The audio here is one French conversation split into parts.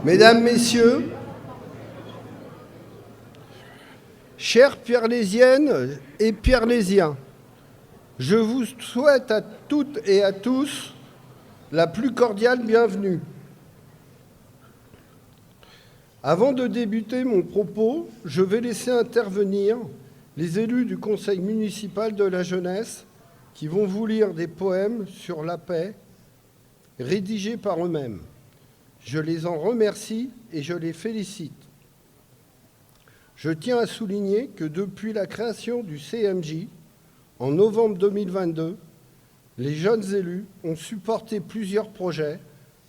Mesdames, Messieurs, chères Pierlésiennes et Pierlésiens, je vous souhaite à toutes et à tous la plus cordiale bienvenue. Avant de débuter mon propos, je vais laisser intervenir les élus du Conseil municipal de la jeunesse qui vont vous lire des poèmes sur la paix rédigés par eux-mêmes. Je les en remercie et je les félicite. Je tiens à souligner que depuis la création du CMJ, en novembre 2022, les jeunes élus ont supporté plusieurs projets,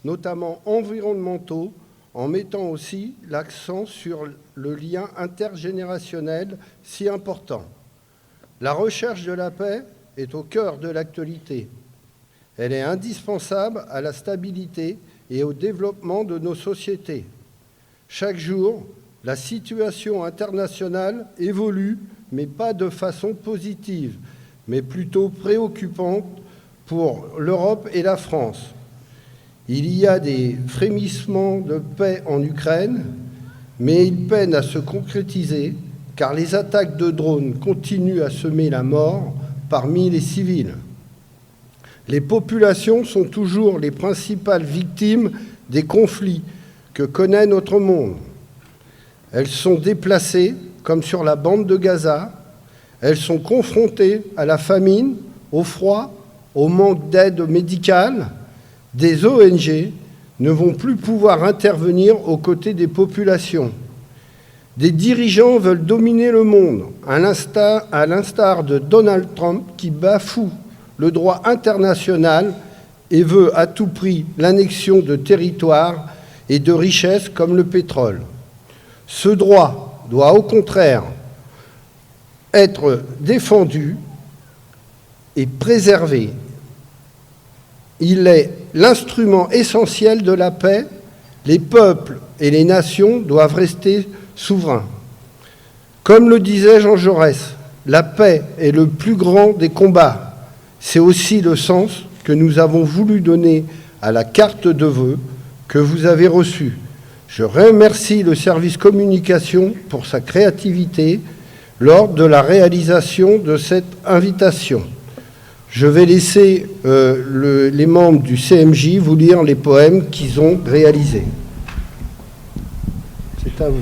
notamment environnementaux, en mettant aussi l'accent sur le lien intergénérationnel si important. La recherche de la paix est au cœur de l'actualité. Elle est indispensable à la stabilité et au développement de nos sociétés. Chaque jour, la situation internationale évolue, mais pas de façon positive, mais plutôt préoccupante pour l'Europe et la France. Il y a des frémissements de paix en Ukraine, mais ils peinent à se concrétiser car les attaques de drones continuent à semer la mort parmi les civils. Les populations sont toujours les principales victimes des conflits que connaît notre monde. Elles sont déplacées, comme sur la bande de Gaza. Elles sont confrontées à la famine, au froid, au manque d'aide médicale. Des ONG ne vont plus pouvoir intervenir aux côtés des populations. Des dirigeants veulent dominer le monde, à l'instar de Donald Trump qui bafoue le droit international et veut à tout prix l'annexion de territoires et de richesses comme le pétrole. Ce droit doit au contraire être défendu et préservé. Il est l'instrument essentiel de la paix. Les peuples et les nations doivent rester souverains. Comme le disait Jean Jaurès, la paix est le plus grand des combats. C'est aussi le sens que nous avons voulu donner à la carte de vœux que vous avez reçue. Je remercie le service communication pour sa créativité lors de la réalisation de cette invitation. Je vais laisser les membres du CMJ vous lire les poèmes qu'ils ont réalisés. C'est à vous.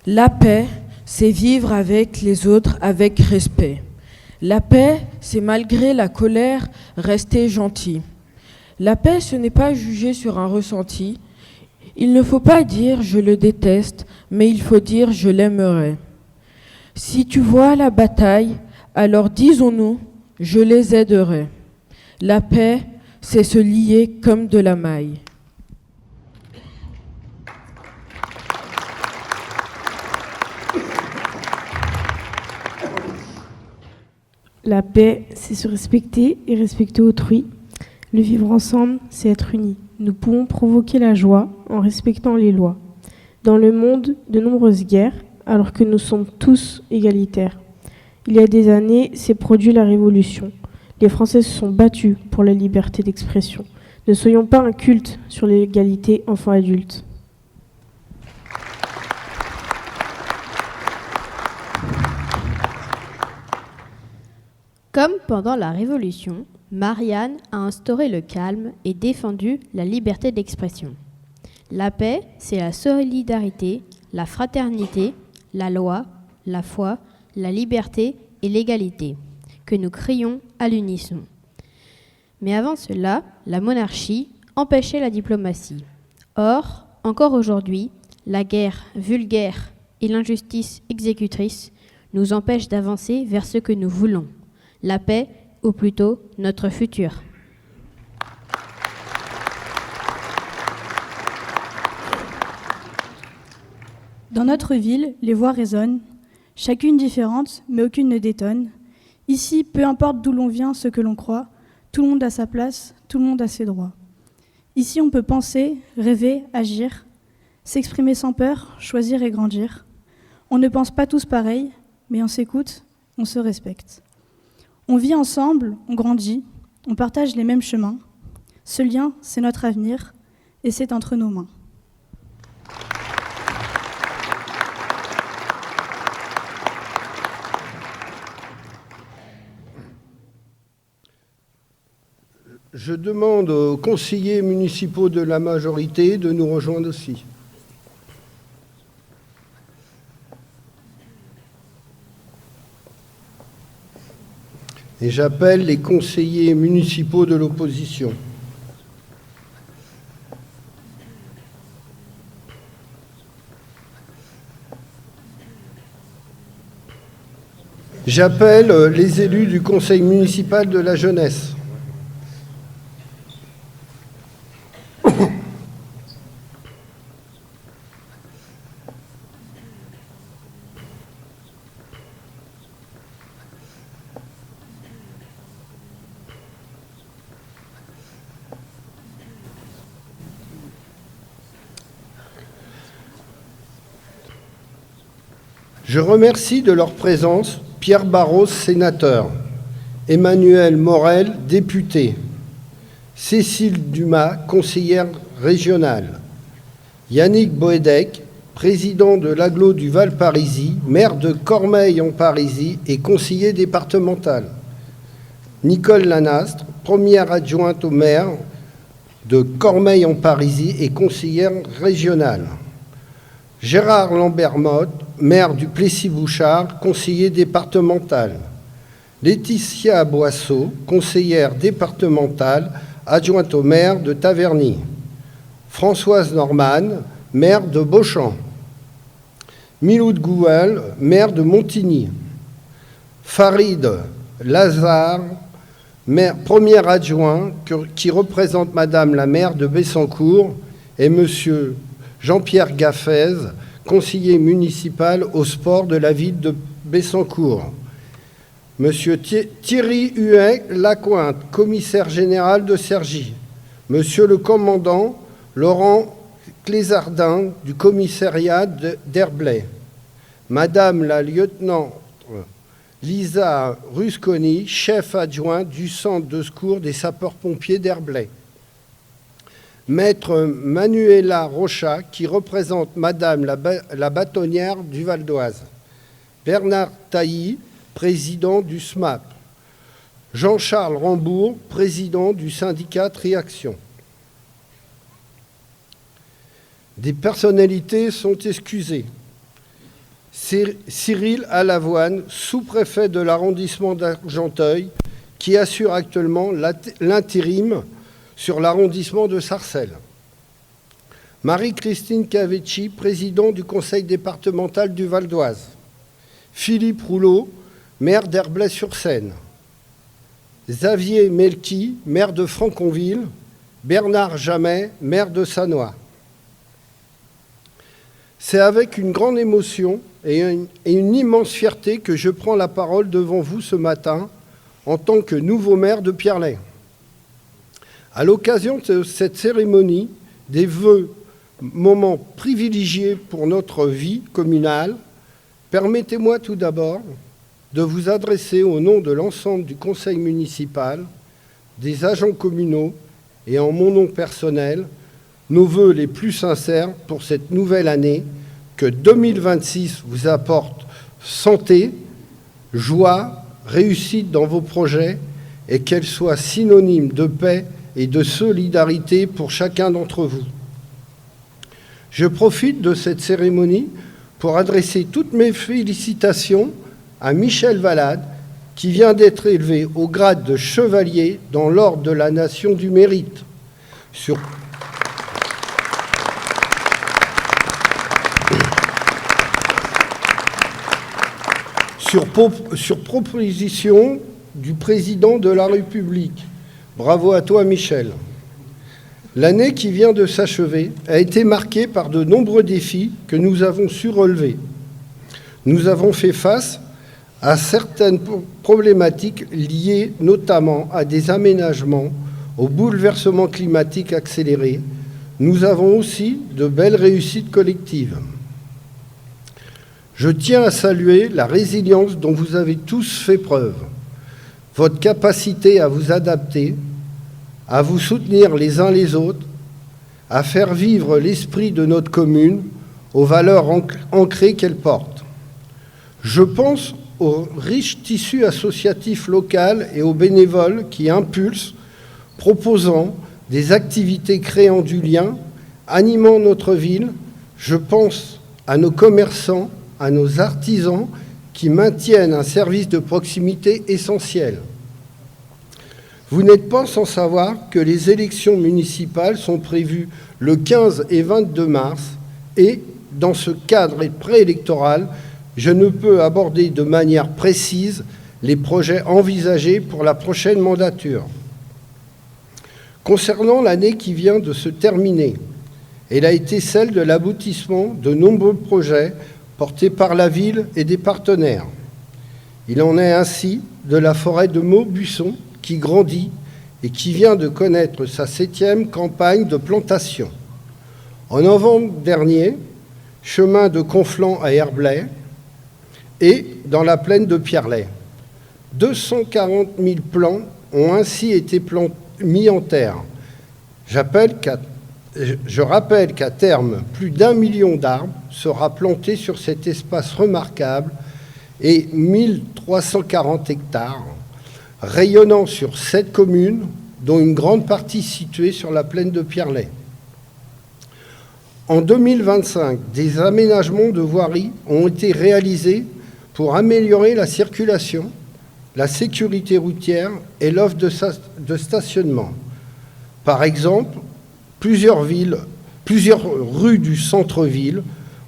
La paix, c'est vivre avec les autres avec respect. La paix, c'est malgré la colère, rester gentil. La paix, ce n'est pas juger sur un ressenti. Il ne faut pas dire « je le déteste », mais il faut dire « je l'aimerais ». Si tu vois la bataille, alors disons-nous « je les aiderai ». La paix, c'est se lier comme de la maille. La paix, c'est se respecter et respecter autrui. Le vivre ensemble, c'est être unis. Nous pouvons provoquer la joie en respectant les lois. Dans le monde, de nombreuses guerres, alors que nous sommes tous égalitaires. Il y a des années, s'est produit la Révolution. Les Français se sont battus pour la liberté d'expression. Ne soyons pas un culte sur l'égalité enfant-adulte. Comme pendant la Révolution, Marianne a instauré le calme et défendu la liberté d'expression. La paix, c'est la solidarité, la fraternité, la loi, la foi, la liberté et l'égalité, que nous crions à l'unisson. Mais avant cela, la monarchie empêchait la diplomatie. Or, encore aujourd'hui, la guerre vulgaire et l'injustice exécutrice nous empêchent d'avancer vers ce que nous voulons. La paix, ou plutôt notre futur. Dans notre ville, les voix résonnent, chacune différente, mais aucune ne détonne. Ici, peu importe d'où l'on vient, ce que l'on croit, tout le monde a sa place, tout le monde a ses droits. Ici, on peut penser, rêver, agir, s'exprimer sans peur, choisir et grandir. On ne pense pas tous pareil, mais on s'écoute, on se respecte. On vit ensemble, on grandit, on partage les mêmes chemins. Ce lien, c'est notre avenir, et c'est entre nos mains. Je demande aux conseillers municipaux de la majorité de nous rejoindre aussi. Et j'appelle les conseillers municipaux de l'opposition. J'appelle les élus du conseil municipal de la jeunesse. Je remercie de leur présence Pierre Barros, sénateur, Emmanuel Morel, député, Cécile Dumas, conseillère régionale, Yannick Boédek, président de l'agglo du Val-Parisis, maire de Cormeilles-en-Parisis et conseiller départemental, Nicole Lanastre, première adjointe au maire de Cormeilles-en-Parisis et conseillère régionale, Gérard Lambert-Motte, maire du Plessis-Bouchard, conseiller départemental. Laetitia Boisseau, conseillère départementale, adjointe au maire de Taverny. Françoise Norman, maire de Beauchamp. Miloud Goual, maire de Montigny. Farid Lazare, premier adjoint qui représente Madame la maire de Bessancourt, et Monsieur Jean-Pierre Gaffez, conseiller municipal au sport de la ville de Bessancourt. Monsieur Thierry Huet-Lacointe, commissaire général de Cergy. Monsieur le commandant Laurent Clésardin du commissariat d'Herblay. Madame la lieutenant Lisa Rusconi, chef adjoint du centre de secours des sapeurs-pompiers d'Herblay. Maître Manuela Rocha, qui représente Madame la bâtonnière du Val d'Oise. Bernard Tailly, président du SMAP. Jean-Charles Rambourg, président du syndicat Triaction. Des personnalités sont excusées. Cyril Alavoine, sous-préfet de l'arrondissement d'Argenteuil, qui assure actuellement l'intérim sur l'arrondissement de Sarcelles. Marie-Christine Cavetti, président du conseil départemental du Val d'Oise. Philippe Rouleau, maire d'Herblay-sur-Seine. Xavier Melki, maire de Franconville. Bernard Jamet, maire de Sannois. C'est avec une grande émotion et une immense fierté que je prends la parole devant vous ce matin en tant que nouveau maire de Pierrelaye. À l'occasion de cette cérémonie, des vœux, moments privilégiés pour notre vie communale, permettez-moi tout d'abord de vous adresser au nom de l'ensemble du conseil municipal, des agents communaux et en mon nom personnel, nos vœux les plus sincères pour cette nouvelle année, que 2026 vous apporte santé, joie, réussite dans vos projets et qu'elle soit synonyme de paix et de solidarité pour chacun d'entre vous. Je profite de cette cérémonie pour adresser toutes mes félicitations à Michel Valade, qui vient d'être élevé au grade de chevalier dans l'ordre de la Nation du Mérite. Sur proposition du président de la République. Bravo à toi, Michel. L'année qui vient de s'achever a été marquée par de nombreux défis que nous avons su relever. Nous avons fait face à certaines problématiques liées notamment à des aménagements, au bouleversement climatique accéléré. Nous avons aussi de belles réussites collectives. Je tiens à saluer la résilience dont vous avez tous fait preuve, votre capacité à vous adapter, à vous soutenir les uns les autres, à faire vivre l'esprit de notre commune, aux valeurs ancrées qu'elle porte. Je pense au riche tissu associatif local et aux bénévoles qui impulsent, proposant des activités créant du lien, animant notre ville. Je pense à nos commerçants, à nos artisans qui maintiennent un service de proximité essentiel. Vous n'êtes pas sans savoir que les élections municipales sont prévues le 15 et 22 mars et, dans ce cadre préélectoral, je ne peux aborder de manière précise les projets envisagés pour la prochaine mandature. Concernant l'année qui vient de se terminer, elle a été celle de l'aboutissement de nombreux projets portés par la ville et des partenaires. Il en est ainsi de la forêt de Maubuisson qui grandit et qui vient de connaître sa 7e campagne de plantation. En novembre dernier, chemin de Conflans à Herblay et dans la plaine de Pierrelet. 240 000 plants ont ainsi été mis en terre. Je rappelle qu'à terme, plus d'1 million d'arbres sera planté sur cet espace remarquable et 1340 hectares, rayonnant sur 7 communes, dont une grande partie située sur la plaine de Pierrelet. En 2025, des aménagements de voirie ont été réalisés pour améliorer la circulation, la sécurité routière et l'offre de stationnement. Par exemple, plusieurs rues du centre-ville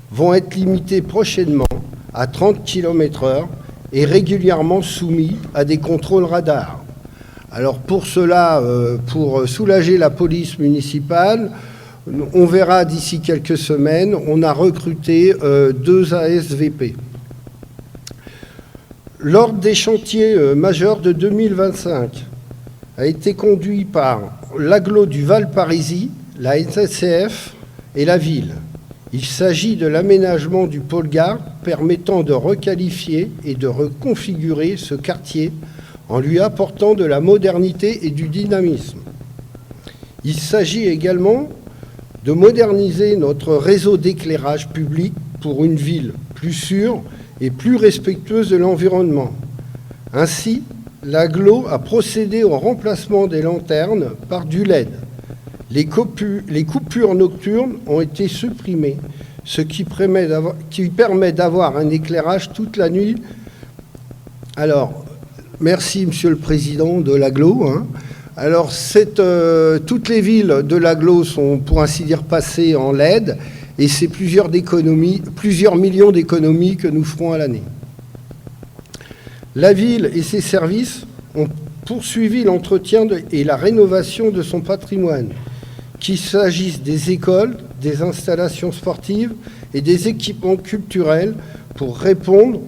vont être limitées prochainement à 30 km/h et régulièrement soumis à des contrôles radars. Alors pour cela, pour soulager la police municipale, on verra d'ici quelques semaines, on a recruté 2 ASVP. L'ordre des chantiers majeurs de 2025 a été conduit par l'agglo du Val-Parisis, la SNCF et la ville. Il s'agit de l'aménagement du pôle gare permettant de requalifier et de reconfigurer ce quartier en lui apportant de la modernité et du dynamisme. Il s'agit également de moderniser notre réseau d'éclairage public pour une ville plus sûre et plus respectueuse de l'environnement. Ainsi, l'agglo a procédé au remplacement des lanternes par du LED. Les coupures nocturnes ont été supprimées, ce qui permet d'avoir un éclairage toute la nuit. Alors, merci Monsieur le Président de l'agglo. Alors, toutes les villes de l'agglo sont, pour ainsi dire, passées en LED, et c'est plusieurs millions d'économies que nous ferons à l'année. La ville et ses services ont poursuivi l'entretien et la rénovation de son patrimoine, qu'il s'agisse des écoles, des installations sportives et des équipements culturels pour répondre,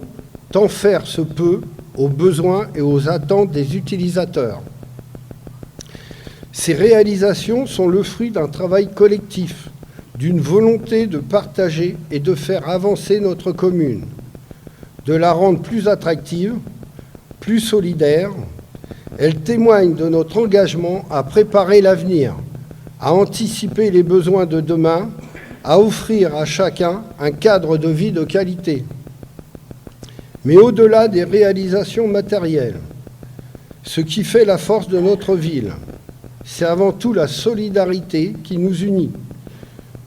tant faire se peut, aux besoins et aux attentes des utilisateurs. Ces réalisations sont le fruit d'un travail collectif, d'une volonté de partager et de faire avancer notre commune, de la rendre plus attractive, plus solidaire. Elle témoigne de notre engagement à préparer l'avenir, à anticiper les besoins de demain, à offrir à chacun un cadre de vie de qualité. Mais au-delà des réalisations matérielles, ce qui fait la force de notre ville, c'est avant tout la solidarité qui nous unit.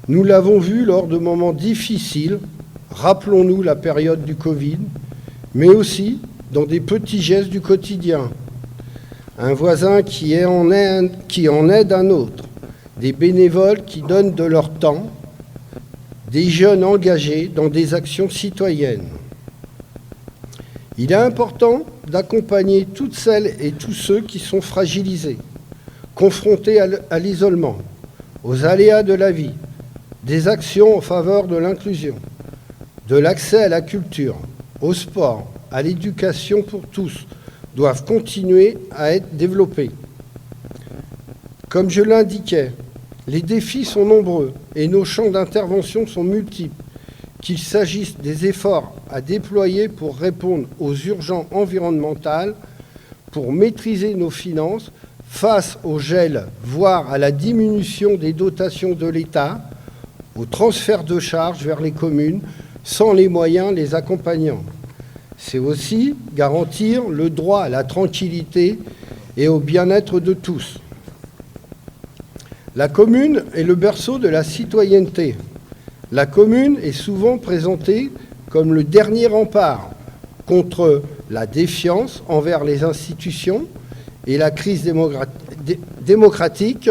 Nous l'avons vu lors de moments difficiles, rappelons-nous la période du Covid, mais aussi dans des petits gestes du quotidien. Un voisin qui en aide un autre, des bénévoles qui donnent de leur temps, des jeunes engagés dans des actions citoyennes. Il est important d'accompagner toutes celles et tous ceux qui sont fragilisés, confrontés à l'isolement, aux aléas de la vie, des actions en faveur de l'inclusion, de l'accès à la culture, au sport, à l'éducation pour tous, doivent continuer à être développés. Comme je l'indiquais, les défis sont nombreux et nos champs d'intervention sont multiples, qu'il s'agisse des efforts à déployer pour répondre aux urgences environnementales, pour maîtriser nos finances face au gel, voire à la diminution des dotations de l'État, au transfert de charges vers les communes, sans les moyens les accompagnant. C'est aussi garantir le droit à la tranquillité et au bien-être de tous. La commune est le berceau de la citoyenneté. La commune est souvent présentée comme le dernier rempart contre la défiance envers les institutions et la crise démocratique.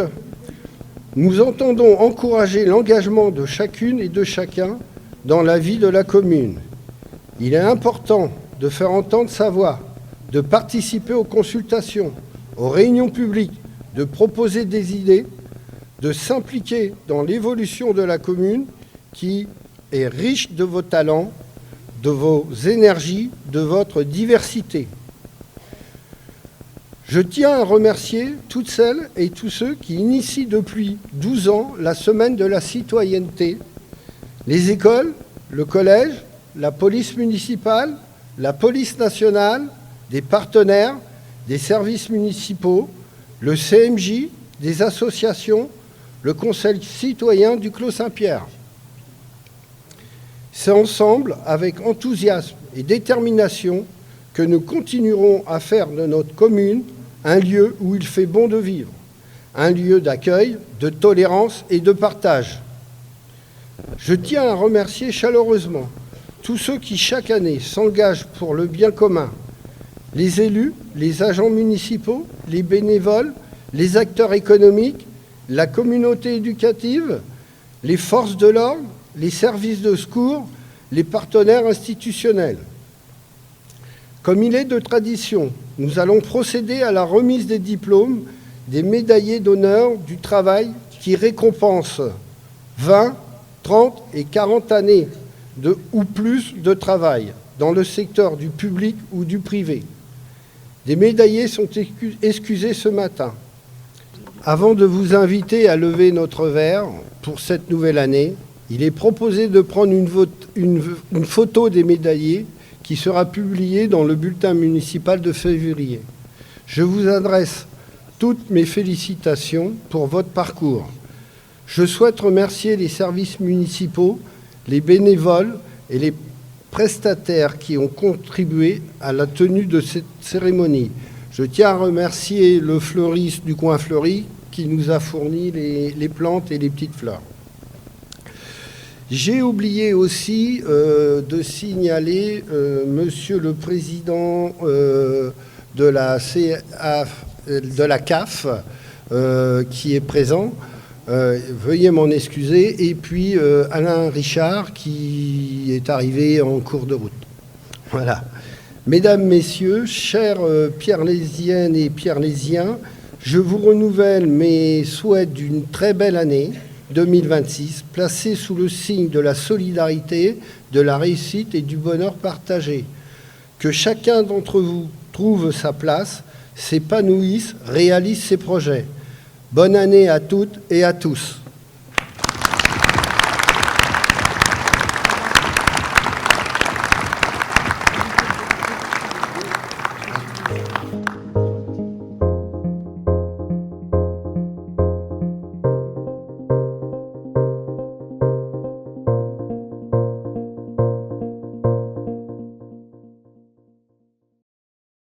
Nous entendons encourager l'engagement de chacune et de chacun dans la vie de la commune. Il est important de faire entendre sa voix, de participer aux consultations, aux réunions publiques, de proposer des idées, de s'impliquer dans l'évolution de la commune qui est riche de vos talents, de vos énergies, de votre diversité. Je tiens à remercier toutes celles et tous ceux qui initient depuis 12 ans la semaine de la citoyenneté, les écoles, le collège, la police municipale, la police nationale, des partenaires, des services municipaux, le CMJ, des associations, le Conseil citoyen du Clos Saint-Pierre. C'est ensemble, avec enthousiasme et détermination, que nous continuerons à faire de notre commune un lieu où il fait bon de vivre, un lieu d'accueil, de tolérance et de partage. Je tiens à remercier chaleureusement tous ceux qui, chaque année, s'engagent pour le bien commun, les élus, les agents municipaux, les bénévoles, les acteurs économiques, la communauté éducative, les forces de l'ordre, les services de secours, les partenaires institutionnels. Comme il est de tradition, nous allons procéder à la remise des diplômes des médaillés d'honneur du travail qui récompensent 20, 30 et 40 années ou plus de travail dans le secteur du public ou du privé. Des médaillés sont excusés ce matin. Avant de vous inviter à lever notre verre pour cette nouvelle année, il est proposé de prendre une photo des médaillés qui sera publiée dans le bulletin municipal de février. Je vous adresse toutes mes félicitations pour votre parcours. Je souhaite remercier les services municipaux, les bénévoles et les prestataires qui ont contribué à la tenue de cette cérémonie. Je tiens à remercier le fleuriste du coin fleuri qui nous a fourni les plantes et les petites fleurs. J'ai oublié aussi de signaler Monsieur le Président de la CAF qui est présent. Veuillez m'en excuser. Et puis Alain Richard qui est arrivé en cours de route. Voilà. Mesdames, Messieurs, chers Pierre-Lésiennes et Pierre-Lésiens, je vous renouvelle mes souhaits d'une très belle année 2026, placée sous le signe de la solidarité, de la réussite et du bonheur partagé. Que chacun d'entre vous trouve sa place, s'épanouisse, réalise ses projets. Bonne année à toutes et à tous.